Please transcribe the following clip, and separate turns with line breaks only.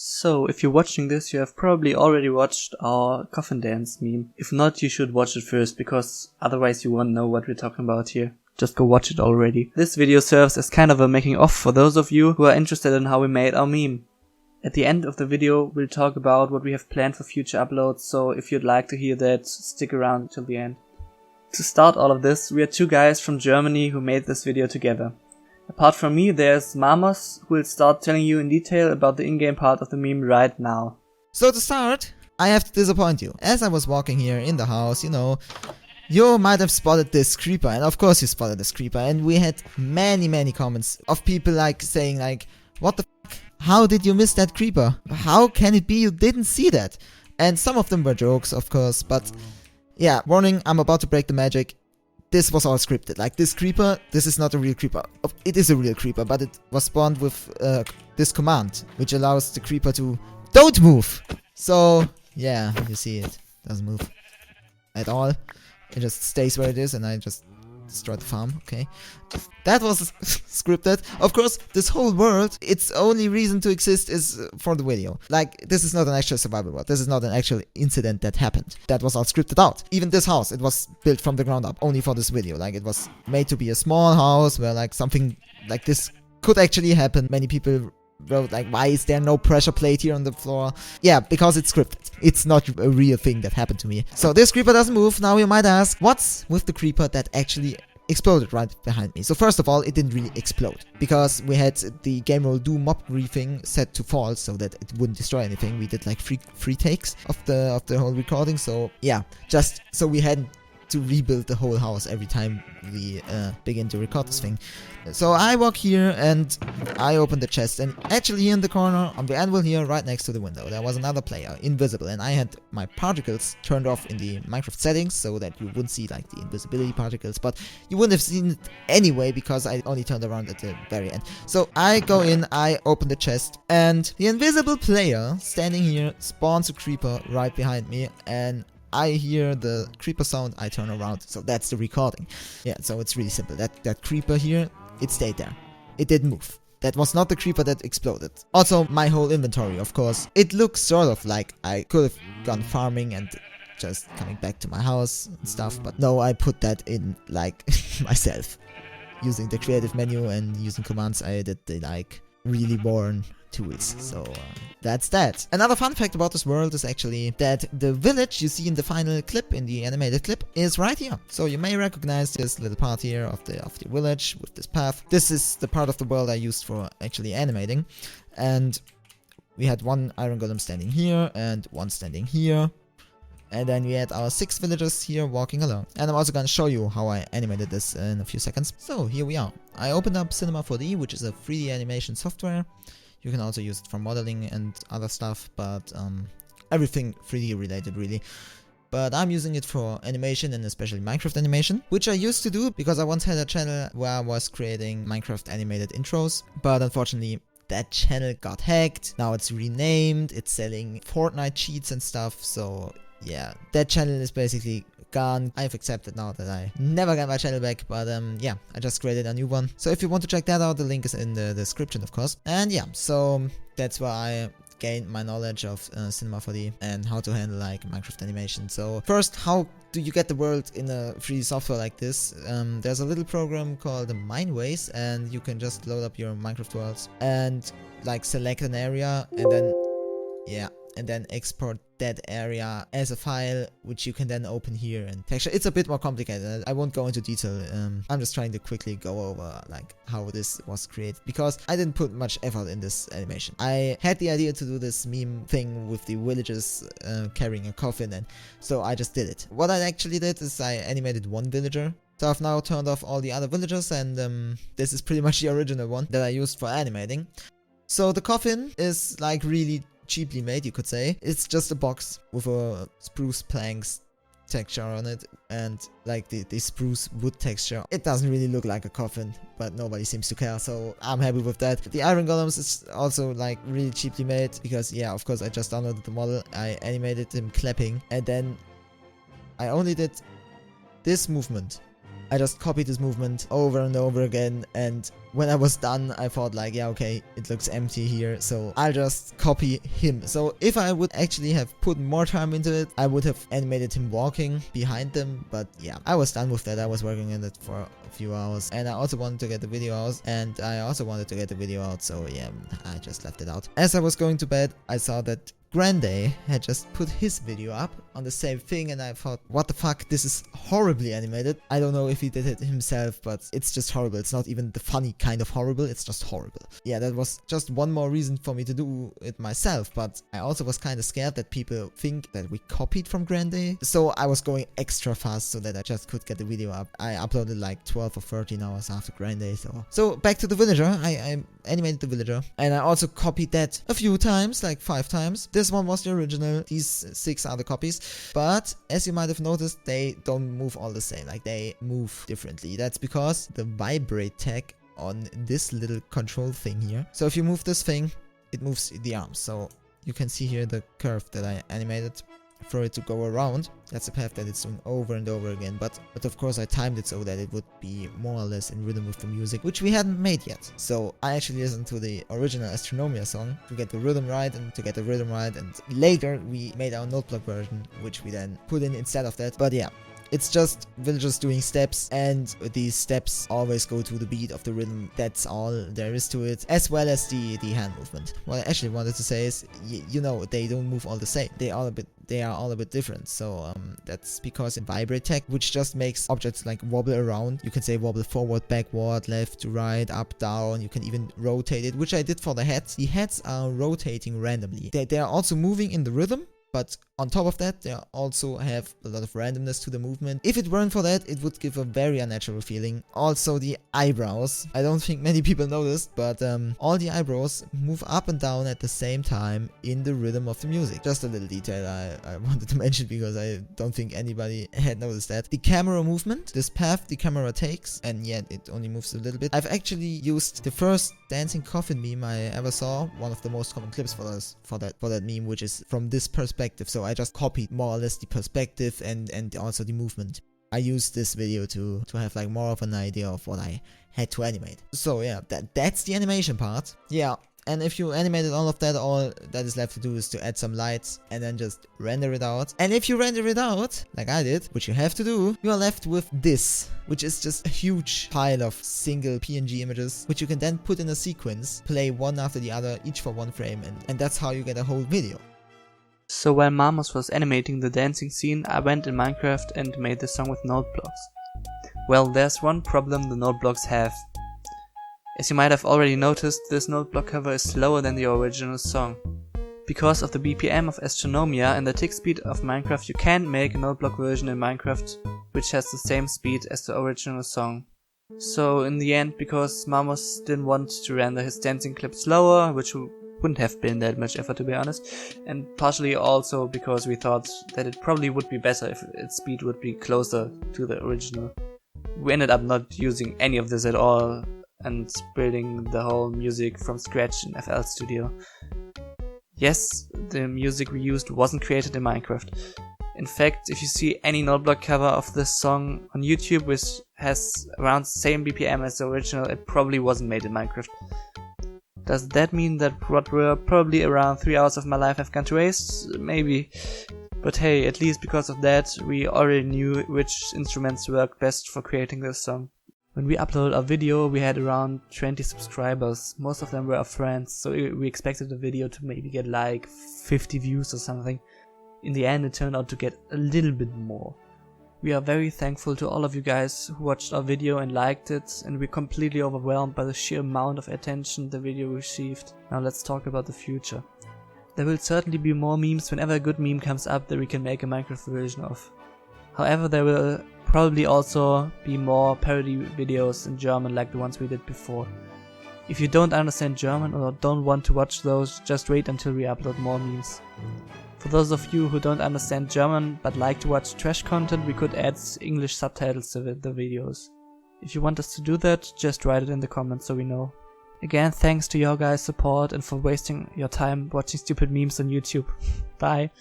So, if you're watching this, you have probably already watched our Coffin Dance meme. If not, you should watch it first, because otherwise you won't know what we're talking about here. Just go watch it already. This video serves as kind of a making of for those of you who are interested in how we made our meme. At the end of the video, we'll talk about what we have planned for future uploads, so if you'd like to hear that, stick around till the end. To start all of this, we are two guys from Germany who made this video together. Apart from me, there's Maamos, who will start telling you in detail about the in-game part of the meme right now.
So to start, I have to disappoint you. As I was walking here in the house, you might have spotted this creeper, and of course you spotted this creeper, and we had many comments of people saying what the f***, how did you miss that creeper? How can it be you didn't see that? And some of them were jokes, of course, but yeah, warning, I'm about to break the magic. This was all scripted. This creeper, this is not a real creeper. It is a real creeper, but it was spawned with this command, which allows the creeper to don't move. So yeah, you see it doesn't move at all. It just stays where it is, and I just destroyed the farm. Okay, that was scripted. Of course, this whole world, its only reason to exist is for the video. This is not an actual survival world. This is not an actual incident that happened. That was all scripted out. Even this house, it was built from the ground up only for this video. It was made to be a small house where something like this could actually happen. Many people wrote why is there no pressure plate here on the floor? Yeah, because it's scripted. It's not a real thing that happened to me. So this creeper doesn't move. Now you might ask, what's with the creeper that actually exploded right behind me? So first of all, it didn't really explode, because we had the game rule do mob griefing set to false so that it wouldn't destroy anything. We did free takes of the whole recording. So yeah, just so we hadn't to rebuild the whole house every time we begin to record this thing. So I walk here and I open the chest, and actually here in the corner on the anvil here right next to the window there was another player, invisible, and I had my particles turned off in the Minecraft settings so that you wouldn't see the invisibility particles, but you wouldn't have seen it anyway because I only turned around at the very end. So I go in, I open the chest, and the invisible player standing here spawns a creeper right behind me, and I hear the creeper sound, I turn around, so that's the recording. Yeah, so it's really simple. That creeper here, it stayed there. It didn't move. That was not the creeper that exploded. Also, my whole inventory, of course. It looks sort of like I could have gone farming and just coming back to my house and stuff, but no, I put that in, myself. Using the creative menu and using commands, I did the, really worn tools. So that's that. Another fun fact about this world is actually that the village you see in the final clip, in the animated clip, is right here. So you may recognize this little part here of the village with this path. This is the part of the world I used for actually animating, and we had one iron golem standing here and one standing here. And then we had our 6 villagers here walking along. And I'm also gonna show you how I animated this in a few seconds. So here we are. I opened up Cinema 4D, which is a 3D animation software. You can also use it for modeling and other stuff, but everything 3D related really. But I'm using it for animation, and especially Minecraft animation, which I used to do because I once had a channel where I was creating Minecraft animated intros. But unfortunately, that channel got hacked. Now it's renamed, it's selling Fortnite cheats and stuff, so yeah, that channel is basically gone. I've accepted now that I never got my channel back, but yeah, I just created a new one. So if you want to check that out, the link is in the description, of course. And yeah, so that's where I gained my knowledge of Cinema 4D and how to handle Minecraft animation. So first, how do you get the world in a 3D software like this? There's a little program called the Mineways, and you can just load up your Minecraft worlds and select an area, and then yeah, and then export that area as a file, which you can then open here and texture. It's a bit more complicated. I won't go into detail. I'm just trying to quickly go over how this was created, because I didn't put much effort in this animation. I had the idea to do this meme thing with the villagers carrying a coffin, and so I just did it. What I actually did is I animated one villager. So I've now turned off all the other villagers, and this is pretty much the original one that I used for animating. So the coffin is really cheaply made, you could say. It's just a box with a spruce planks texture on it, and the spruce wood texture. It doesn't really look like a coffin, but nobody seems to care, so I'm happy with that. The iron golems is also really cheaply made, because yeah, of course I just downloaded the model, I animated him clapping, and then I only did this movement I just copied this movement over and over again, and when I was done, I thought like, yeah, okay, it looks empty here, so I'll just copy him. So if I would actually have put more time into it, I would have animated him walking behind them, but yeah, I was done with that. I was working on it for a few hours, and I also wanted to get the video out, so yeah, I just left it out. As I was going to bed, I saw that Grande had just put his video up on the same thing, and I thought, what the fuck, this is horribly animated. I don't know if he did it himself, but it's just horrible. It's not even the funny kind of horrible, it's just horrible. Yeah, that was just one more reason for me to do it myself, but I also was kind of scared that people think that we copied from Grande, so I was going extra fast so that I just could get the video up. I uploaded like 12 or 13 hours after Grande, so back to the villager. I animated the villager, and I also copied that a few times, like 5 times. This one was the original, these 6 are the copies, but as you might have noticed, they don't move all the same, like they move differently. That's because the vibrate tag on this little control thing here. So if you move this thing, it moves the arms. So you can see here the curve that I animated for it to go around. That's a path that it's doing over and over again, but of course I timed it so that it would be more or less in rhythm with the music, which we hadn't made yet. So I actually listened to the original Astronomia song to get the rhythm right, and later we made our note block version, which we then put in instead of that. But yeah, it's just villagers doing steps, and these steps always go to the beat of the rhythm. That's all there is to it, as well as the hand movement. What I actually wanted to say is, you know, they don't move all the same. They are all a bit different. So that's because in vibrate tag, which just makes objects like wobble around. You can say wobble forward, backward, left to right, up, down. You can even rotate it, which I did for the heads. The heads are rotating randomly. They are also moving in the rhythm, but on top of that, they also have a lot of randomness to the movement. If it weren't for that, it would give a very unnatural feeling. Also the eyebrows. I don't think many people noticed, but all the eyebrows move up and down at the same time in the rhythm of the music. Just a little detail I wanted to mention because I don't think anybody had noticed that. The camera movement, this path the camera takes, and yet it only moves a little bit. I've actually used the first dancing coffin meme I ever saw, one of the most common clips for that meme, which is from this perspective. So I just copied more or less the perspective and also the movement. I used this video to have like more of an idea of what I had to animate. So yeah, that's the animation part. Yeah, and if you animated all of that, all that is left to do is to add some lights and then just render it out. And if you render it out, like I did, which you have to do, you are left with this, which is just a huge pile of single PNG images, which you can then put in a sequence, play one after the other, each for 1 frame, and that's how you get a whole video.
So while Maamos was animating the dancing scene, I went in Minecraft and made the song with note blocks. Well, there's one problem the note blocks have. As you might have already noticed, this note block cover is slower than the original song. Because of the BPM of Astronomia and the tick speed of Minecraft, you can't make a note block version in Minecraft which has the same speed as the original song. So in the end, because Maamos didn't want to render his dancing clip slower, which wouldn't have been that much effort to be honest, and partially also because we thought that it probably would be better if its speed would be closer to the original. We ended up not using any of this at all and building the whole music from scratch in FL Studio. Yes, the music we used wasn't created in Minecraft. In fact, if you see any note block cover of this song on YouTube which has around the same BPM as the original, it probably wasn't made in Minecraft. Does that mean that what were probably around 3 hours of my life have gone to waste? Maybe. But hey, at least because of that, we already knew which instruments work best for creating this song. When we uploaded our video, we had around 20 subscribers. Most of them were our friends, so we expected the video to maybe get like 50 views or something. In the end, it turned out to get a little bit more. We are very thankful to all of you guys who watched our video and liked it, and we're completely overwhelmed by the sheer amount of attention the video received. Now let's talk about the future. There will certainly be more memes whenever a good meme comes up that we can make a Minecraft version of. However, there will probably also be more parody videos in German like the ones we did before. If you don't understand German or don't want to watch those, just wait until we upload more memes. For those of you who don't understand German but like to watch trash content, we could add English subtitles to the videos. If you want us to do that, just write it in the comments so we know. Again, thanks to your guys' support and for wasting your time watching stupid memes on YouTube. Bye!